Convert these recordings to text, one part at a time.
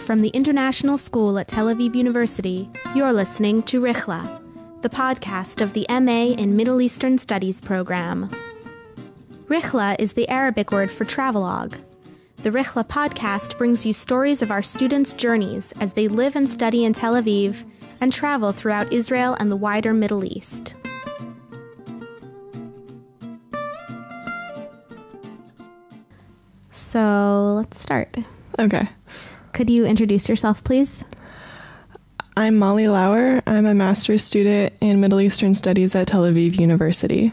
from the International School at Tel Aviv University, you're listening to Rihla, the podcast of the MA in Middle Eastern Studies program. Rihla is the Arabic word for travelogue. The Rihla Podcast brings you stories of our students' journeys as they live and study in Tel Aviv and travel throughout Israel and the wider Middle East. So let's start. Okay. Could you introduce yourself, please? I'm Molly Lauer. I'm a master's student in Middle Eastern Studies at Tel Aviv University.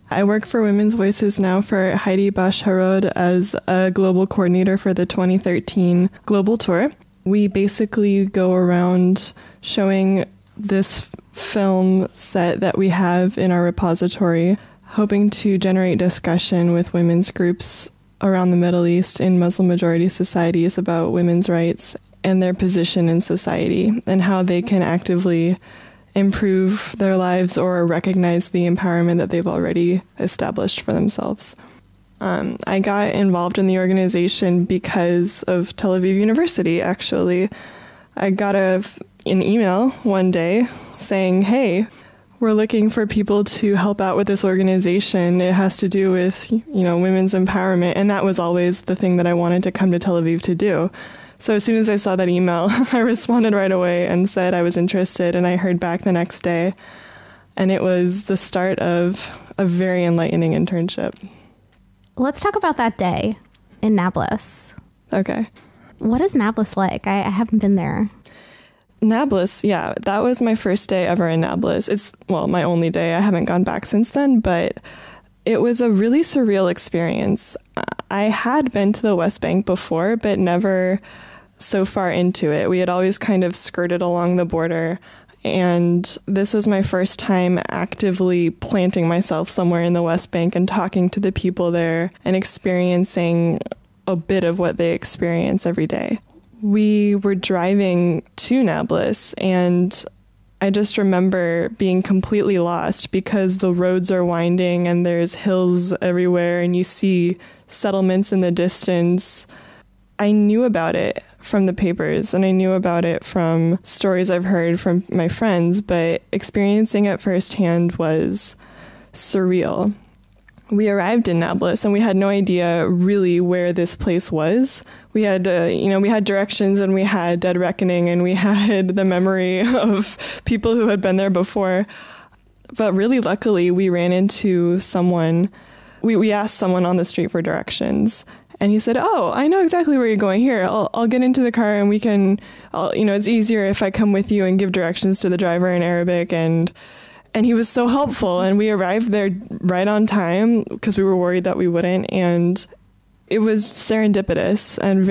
I work for Women's Voices now for Heidi Bash-Harod as a global coordinator for the 2013 Global Tour. We basically go around showing this film set that we have in our repository, hoping to generate discussion with women's groups around the Middle East in Muslim-majority societies about women's rights and their position in society and how they can actively improve their lives or recognize the empowerment that they've already established for themselves. I got involved in the organization because of Tel Aviv University, actually. I got an email one day saying, hey, we're looking for people to help out with this organization. It has to do with, women's empowerment. And that was always the thing that I wanted to come to Tel Aviv to do. So as soon as I saw that email, I responded right away and said I was interested. And I heard back the next day. And it was the start of a very enlightening internship. Let's talk about that day in Nablus. Okay. What is Nablus like? I haven't been there. Nablus, yeah, that was my first day ever in Nablus. It's, my only day. I haven't gone back since then, but it was a really surreal experience. I had been to the West Bank before, but never so far into it. We had always kind of skirted along the border, and this was my first time actively planting myself somewhere in the West Bank and talking to the people there and experiencing a bit of what they experience every day. We were driving to Nablus, and I just remember being completely lost because the roads are winding and there's hills everywhere and you see settlements in the distance. I knew about it from the papers and I knew about it from stories I've heard from my friends, but experiencing it firsthand was surreal. We arrived in Nablus and we had no idea really where this place was. We had, we had directions and we had Dead Reckoning and we had the memory of people who had been there before. But really, luckily, we ran into someone. We asked someone on the street for directions. And he said, oh, I know exactly where you're going. Here, I'll get into the car and we can, it's easier if I come with you and give directions to the driver in Arabic. And he was so helpful. And we arrived there right on time because we were worried that we wouldn't. And it was serendipitous and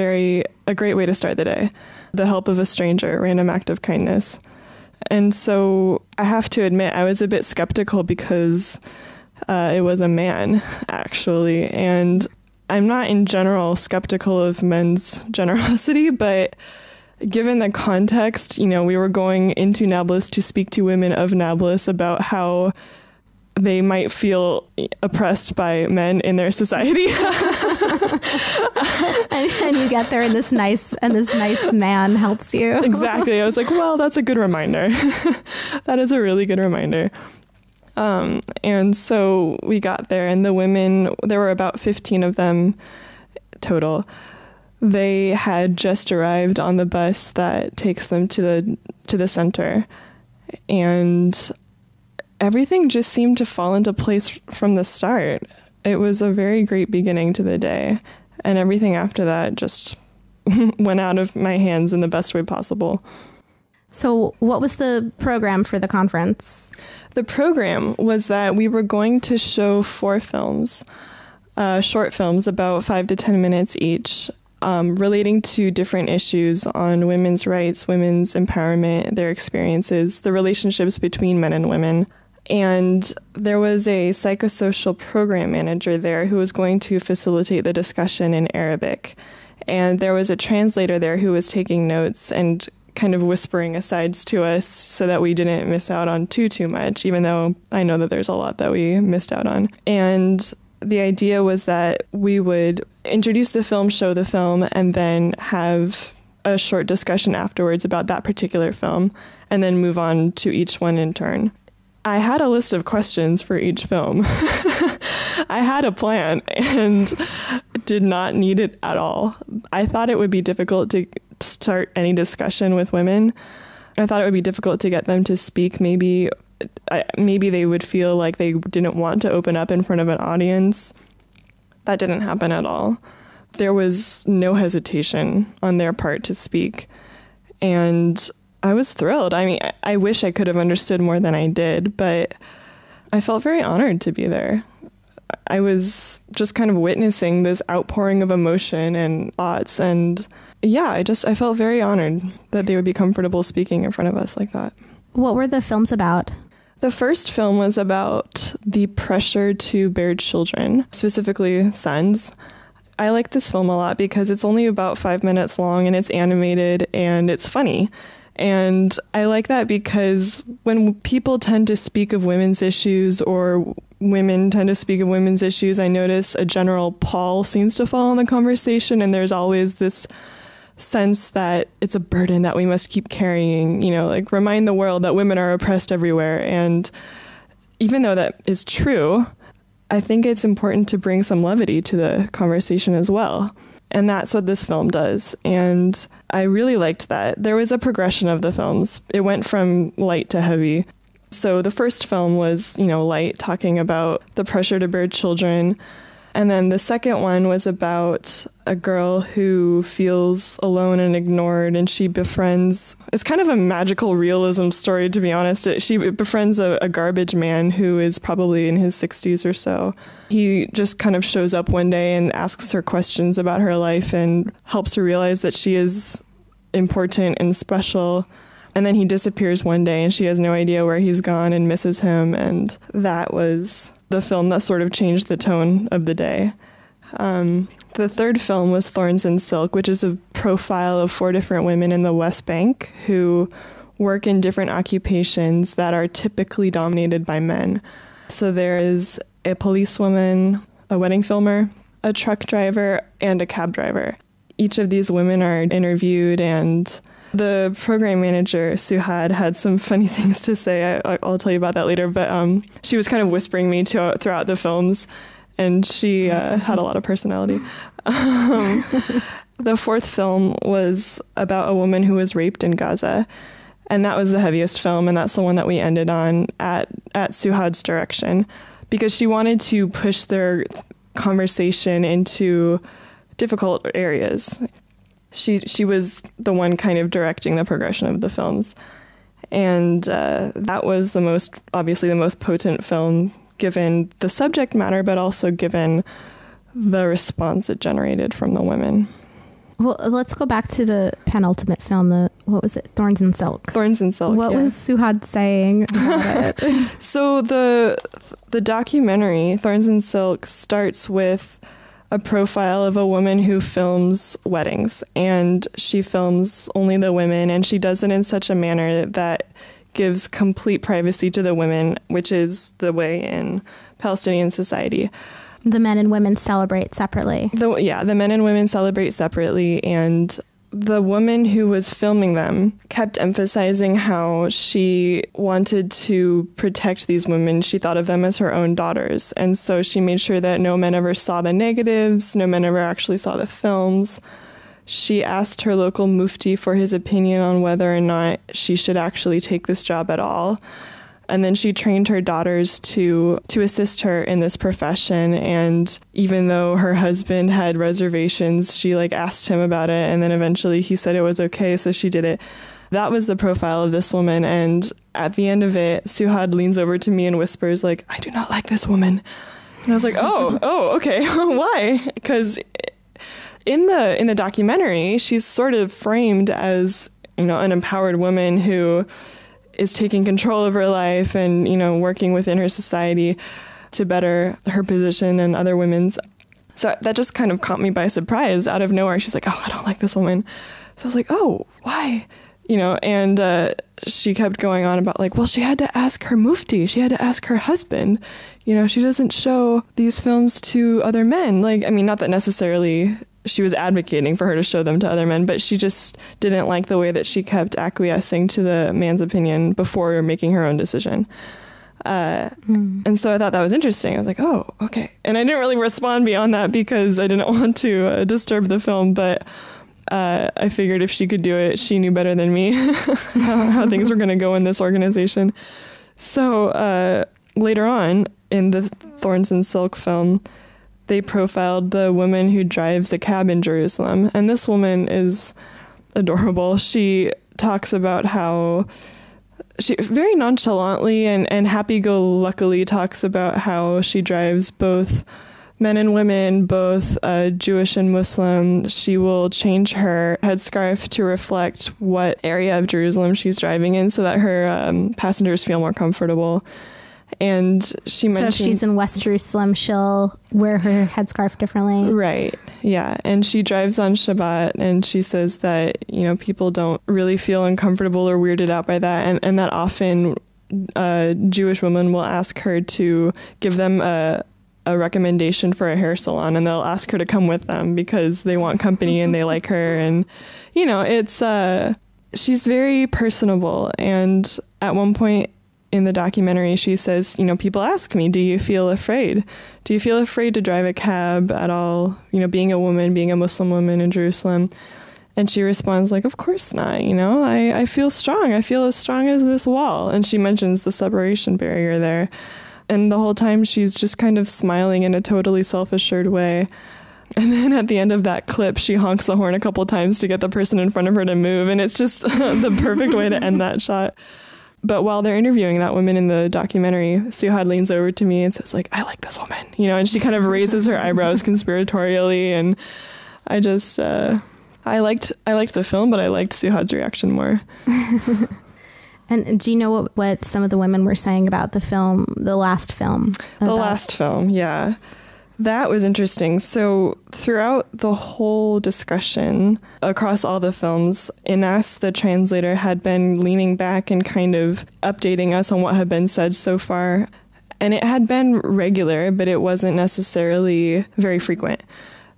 a great way to start the day. The help of a stranger, random act of kindness. And so I have to admit, I was a bit skeptical because it was a man, actually. And I'm not in general skeptical of men's generosity, but given the context, we were going into Nablus to speak to women of Nablus about how they might feel oppressed by men in their society. and you get there and this nice man helps you. Exactly. I was like, well, that's a good reminder. That is a really good reminder. And so we got there and the women, there were about 15 of them total. They had just arrived on the bus that takes them to the center, and everything just seemed to fall into place from the start. It was a very great beginning to the day, and everything after that just went out of my hands in the best way possible. So what was the program for the conference? The program was that we were going to show 4 films, short films, about 5 to 10 minutes each, relating to different issues on women's rights, women's empowerment, their experiences, the relationships between men and women. And there was a psychosocial program manager there who was going to facilitate the discussion in Arabic. And there was a translator there who was taking notes and kind of whispering asides to us so that we didn't miss out on too much, even though I know that there's a lot that we missed out on. And the idea was that we would introduce the film, show the film, and then have a short discussion afterwards about that particular film, and then move on to each one in turn. I had a list of questions for each film. I had a plan and did not need it at all. I thought it would be difficult to start any discussion with women. I thought it would be difficult to get them to speak. Maybe they would feel like they didn't want to open up in front of an audience. That didn't happen at all. There was no hesitation on their part to speak. And I was thrilled. I mean, I wish I could have understood more than I did, but I felt very honored to be there. I was just kind of witnessing this outpouring of emotion and thoughts. And yeah, I felt very honored that they would be comfortable speaking in front of us like that. What were the films about? The first film was about the pressure to bear children, specifically sons. I like this film a lot because it's only about 5 minutes long and it's animated and it's funny. And I like that because when people tend to speak of women's issues or women tend to speak of women's issues, I notice a general pall seems to fall on the conversation, and there's always this sense that it's a burden that we must keep carrying, like remind the world that women are oppressed everywhere. And even though that is true, I think it's important to bring some levity to the conversation as well. And that's what this film does. And I really liked that. There was a progression of the films. It went from light to heavy. So the first film was, light, talking about the pressure to bear children. And then the second one was about a girl who feels alone and ignored, and she befriends, it's kind of a magical realism story, to be honest. She befriends a garbage man who is probably in his 60s or so. He just kind of shows up one day and asks her questions about her life and helps her realize that she is important and special. And then he disappears one day and she has no idea where he's gone and misses him. And that was the film that sort of changed the tone of the day. The third film was Thorns and Silk, which is a profile of 4 different women in the West Bank who work in different occupations that are typically dominated by men. So there is a policewoman, a wedding filmer, a truck driver, and a cab driver. Each of these women are interviewed, and the program manager, Suhad, had some funny things to say. I'll tell you about that later, but she was kind of whispering me throughout the films, and she had a lot of personality. The fourth film was about a woman who was raped in Gaza, and that was the heaviest film, and that's the one that we ended on at Suhad's direction, because she wanted to push their conversation into difficult areas. She was the one kind of directing the progression of the films. And that was obviously the most potent film, given the subject matter, but also given the response it generated from the women. Well, let's go back to the penultimate film, what was it? Thorns and Silk. Thorns and Silk, What was Suhad saying about it? So the documentary, Thorns and Silk, starts with a profile of a woman who films weddings, and she films only the women, and she does it in such a manner that gives complete privacy to the women, which is the way in Palestinian society. The men and women celebrate separately. The men and women celebrate separately, and the woman who was filming them kept emphasizing how she wanted to protect these women. She thought of them as her own daughters, and so she made sure that no men ever saw the negatives, no men ever actually saw the films. She asked her local mufti for his opinion on whether or not she should actually take this job at all. And then she trained her daughters to assist her in this profession. And even though her husband had reservations, she asked him about it. And then eventually he said it was okay, so she did it. That was the profile of this woman. And at the end of it, Suhad leans over to me and whispers, I do not like this woman. And I was like, oh, okay. Why? Because in the documentary, she's sort of framed as, an empowered woman who is taking control of her life and, working within her society to better her position and other women's. So that just kind of caught me by surprise out of nowhere. She's like, oh, I don't like this woman. So I was like, oh, why? And she kept going on about well, she had to ask her mufti. She had to ask her husband. She doesn't show these films to other men. Not that necessarily she was advocating for her to show them to other men, but she just didn't like the way that she kept acquiescing to the man's opinion before making her own decision. And so I thought that was interesting. I was like, oh, okay. And I didn't really respond beyond that because I didn't want to disturb the film, but I figured if she could do it, she knew better than me how things were going to go in this organization. So later on in the Thorns and Silk film, they profiled the woman who drives a cab in Jerusalem. And this woman is adorable. She talks about how she very nonchalantly and happy-go-luckily talks about how she drives both men and women, both Jewish and Muslim. She will change her headscarf to reflect what area of Jerusalem she's driving in so that her passengers feel more comfortable. And she mentioned... So if she's in West Jerusalem, she'll wear her headscarf differently? Right, yeah. And she drives on Shabbat, and she says that, you know, people don't really feel uncomfortable or weirded out by that, and that often Jewish women will ask her to give them a recommendation for a hair salon, and they'll ask her to come with them because they want company and they like her. And, you know, it's... she's very personable, and at one point in the documentary, she says, you know, people ask me, do you feel afraid? Do you feel afraid to drive a cab at all? You know, being a woman, being a Muslim woman in Jerusalem. And she responds like, of course not. You know, I feel strong. I feel as strong as this wall. And she mentions the separation barrier there. And the whole time she's just kind of smiling in a totally self-assured way. And then at the end of that clip, she honks the horn a couple times to get the person in front of her to move. And it's just the perfect way to end that shot. But while they're interviewing that woman in the documentary, Suhad leans over to me and says, like, I like this woman, you know, and she kind of raises her eyebrows conspiratorially. And I just, I liked the film, but I liked Suhad's reaction more. And do you know what some of the women were saying about the film, the last film? The last film, yeah. That was interesting. So throughout the whole discussion across all the films, Ines, the translator, had been leaning back and kind of updating us on what had been said so far. And it had been regular, but it wasn't necessarily very frequent.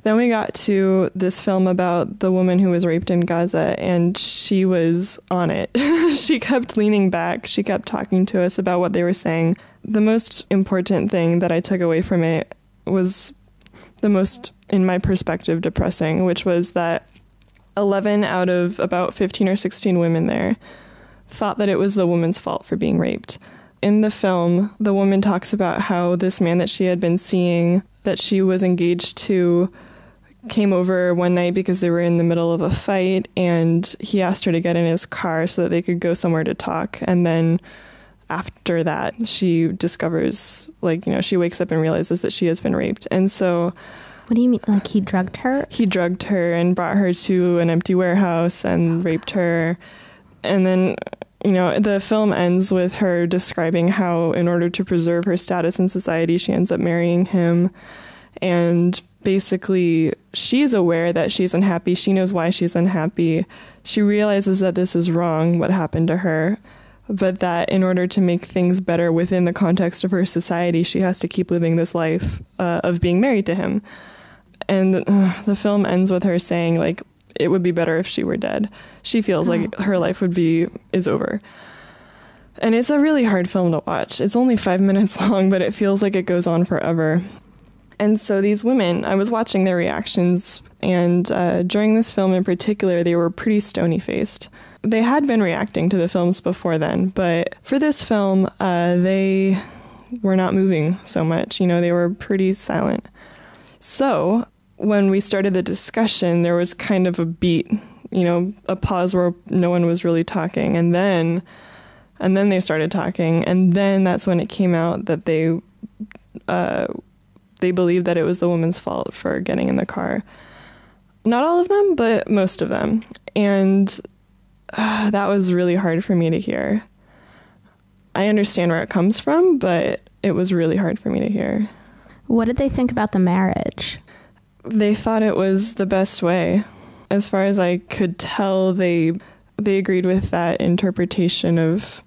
Then we got to this film about the woman who was raped in Gaza, and she was on it. She kept leaning back. She kept talking to us about what they were saying. The most important thing that I took away from it was the most, in my perspective, depressing, which was that 11 out of about 15 or 16 women there thought that it was the woman's fault for being raped. In the film, the woman talks about how this man that she had been seeing, that she was engaged to, came over one night because they were in the middle of a fight, and he asked her to get in his car so that they could go somewhere to talk. And then after that, she discovers, like, you know, she wakes up and realizes that she has been raped. And so... What do you mean? Like, he drugged her? He drugged her and brought her to an empty warehouse and raped her. And then, you know, the film ends with her describing how, in order to preserve her status in society, she ends up marrying him. And basically, she's aware that she's unhappy. She knows why she's unhappy. She realizes that this is wrong, what happened to her. But that in order to make things better within the context of her society, she has to keep living this life of being married to him. And the film ends with her saying, like, it would be better if she were dead. She feels like her life is over. And it's a really hard film to watch. It's only 5 minutes long, but it feels like it goes on forever. And so these women, I was watching their reactions, and during this film in particular, they were pretty stony-faced. They had been reacting to the films before then, but for this film, they were not moving so much. You know, they were pretty silent. So when we started the discussion, there was kind of a beat, you know, a pause where no one was really talking. And then they started talking. And then that's when it came out that they believed that it was the woman's fault for getting in the car. Not all of them, but most of them. And that was really hard for me to hear. I understand where it comes from, but it was really hard for me to hear. What did they think about the marriage? They thought it was the best way. As far as I could tell, they agreed with that interpretation of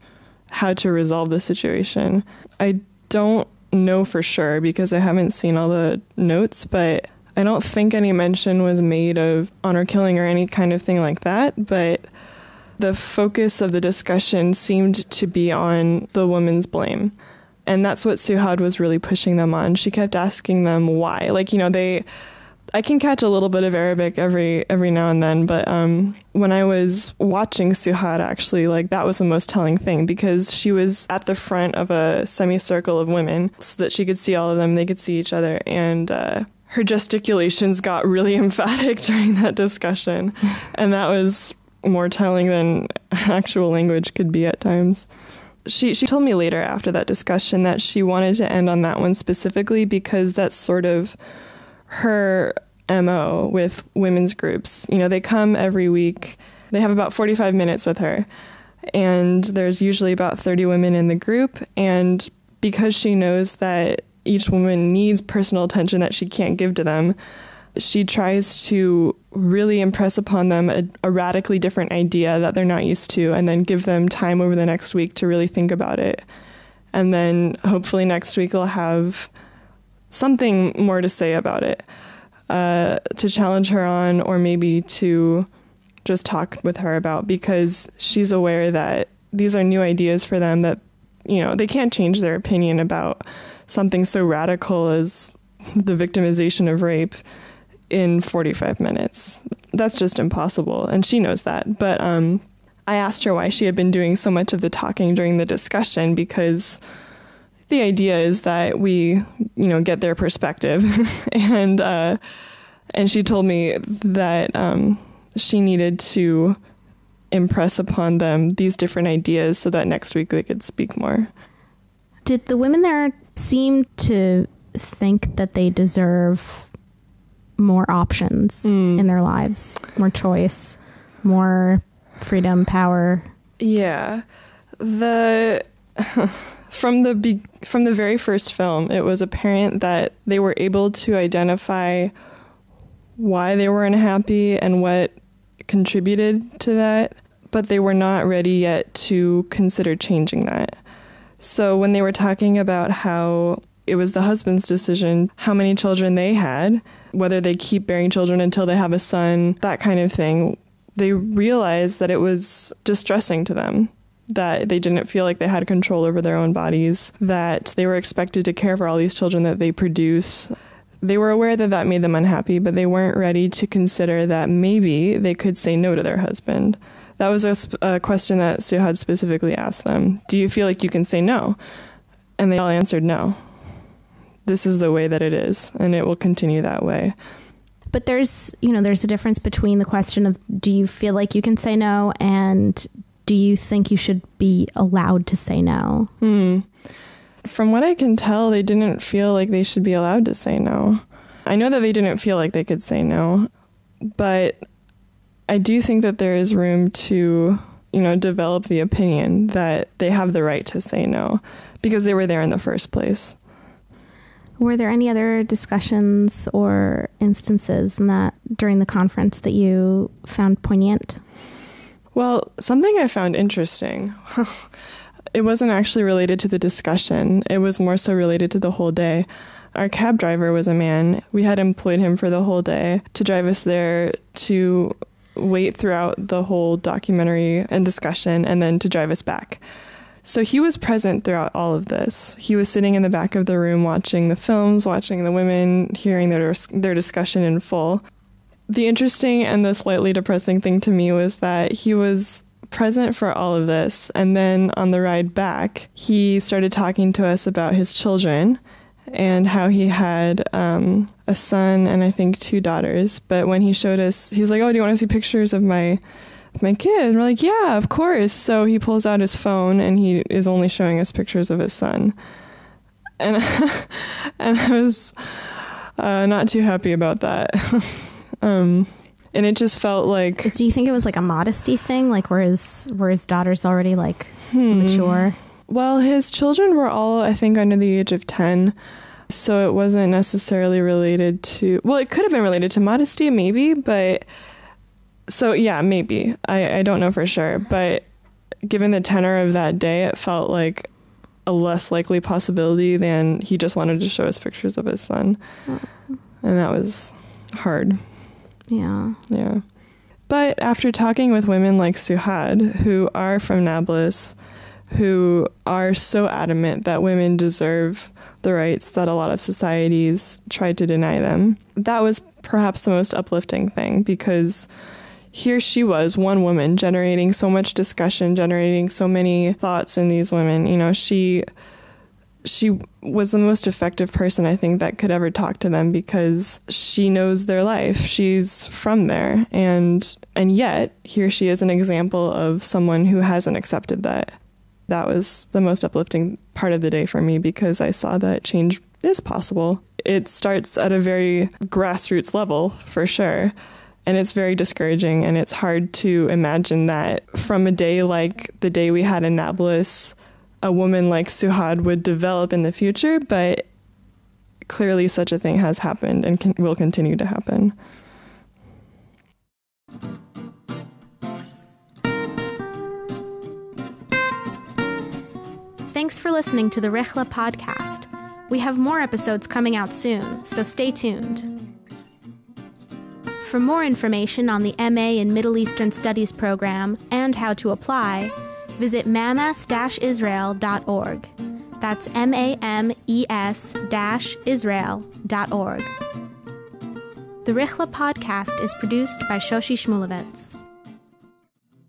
how to resolve the situation. I don't know for sure because I haven't seen all the notes, but I don't think any mention was made of honor killing or any kind of thing like that, but the focus of the discussion seemed to be on the woman's blame. And that's what Suhad was really pushing them on. She kept asking them why. Like, I can catch a little bit of Arabic every now and then, but when I was watching Suhad, actually, like, that was the most telling thing, because she was at the front of a semicircle of women so that she could see all of them, they could see each other, and her gesticulations got really emphatic during that discussion, and that was more telling than actual language could be at times. She told me later after that discussion that she wanted to end on that one specifically because that's sort of her MO with women's groups. They come every week. They have about 45 minutes with her, and there's usually about 30 women in the group. And because she knows that each woman needs personal attention that she can't give to them, she tries to really impress upon them a radically different idea that they're not used to, and then give them time over the next week to really think about it. And then hopefully next week they'll have something more to say about it, to challenge her on, or maybe to just talk with her about, because she's aware that these are new ideas for them, that, they can't change their opinion about something so radical as the victimization of rape in 45 minutes. That's just impossible, and she knows that. But I asked her why she had been doing so much of the talking during the discussion, because the idea is that we, get their perspective. and she told me that she needed to impress upon them these different ideas so that next week they could speak more. Did the women there seem to think that they deserve more options in their lives, more choice, more freedom, power? Yeah. From the very first film, it was apparent that they were able to identify why they were unhappy and what contributed to that, but they were not ready yet to consider changing that. So when they were talking about how it was the husband's decision how many children they had, whether they keep bearing children until they have a son, that kind of thing, they realized that it was distressing to them, that they didn't feel like they had control over their own bodies, that they were expected to care for all these children that they produce. They were aware that that made them unhappy, but they weren't ready to consider that maybe they could say no to their husband. That was a question that Suhad specifically asked them. Do you feel like you can say no? And they all answered no. This is the way that it is, and it will continue that way. But there's a difference between the question of, do you feel like you can say no, and do you think you should be allowed to say no? From what I can tell, they didn't feel like they should be allowed to say no. I know that they didn't feel like they could say no, but I do think that there is room to, develop the opinion that they have the right to say no, because they were there in the first place. Were there any other discussions or instances in that during the conference that you found poignant? Well, something I found interesting, it wasn't actually related to the discussion. It was more so related to the whole day. Our cab driver was a man. We had employed him for the whole day to drive us there, to wait throughout the whole documentary and discussion, and then to drive us back. So he was present throughout all of this. He was sitting in the back of the room watching the films, watching the women, hearing their discussion in full. The interesting and the slightly depressing thing to me was that he was present for all of this, and then on the ride back, he started talking to us about his children and how he had a son and I think 2 daughters. But when he showed us, he's like, "Oh, do you want to see pictures of my kid?" And we're like, "Yeah, of course." So he pulls out his phone and he is only showing us pictures of his son. And I was not too happy about that. And it just felt like... Do you think it was like a modesty thing? Like were his daughters already like mature? Well, his children were all, I think, under the age of 10. So it wasn't necessarily related to... Well, it could have been related to modesty, maybe, but... So, yeah, maybe. I don't know for sure. But given the tenor of that day, it felt like a less likely possibility than he just wanted to show us pictures of his son. And that was hard. Yeah. Yeah. But after talking with women like Suhad, who are from Nablus, who are so adamant that women deserve the rights that a lot of societies tried to deny them, that was perhaps the most uplifting thing, because here she was, one woman, generating so much discussion, generating so many thoughts in these women. You know, she was the most effective person, I think, that could ever talk to them, because she knows their life. She's from there. And yet, here she is, an example of someone who hasn't accepted that. That was the most uplifting part of the day for me, because I saw that change is possible. It starts at a very grassroots level, for sure. And it's very discouraging, and it's hard to imagine that from a day like the day we had in Nablus, a woman like Suhad would develop in the future, but clearly such a thing has happened and will continue to happen. Thanks for listening to the Rihla Podcast. We have more episodes coming out soon, so stay tuned. For more information on the MA in Middle Eastern Studies program and how to apply, visit MAMES-Israel.org. That's MAMES-Israel.org. The Rihla Podcast is produced by Shoshi Shmuluvitz.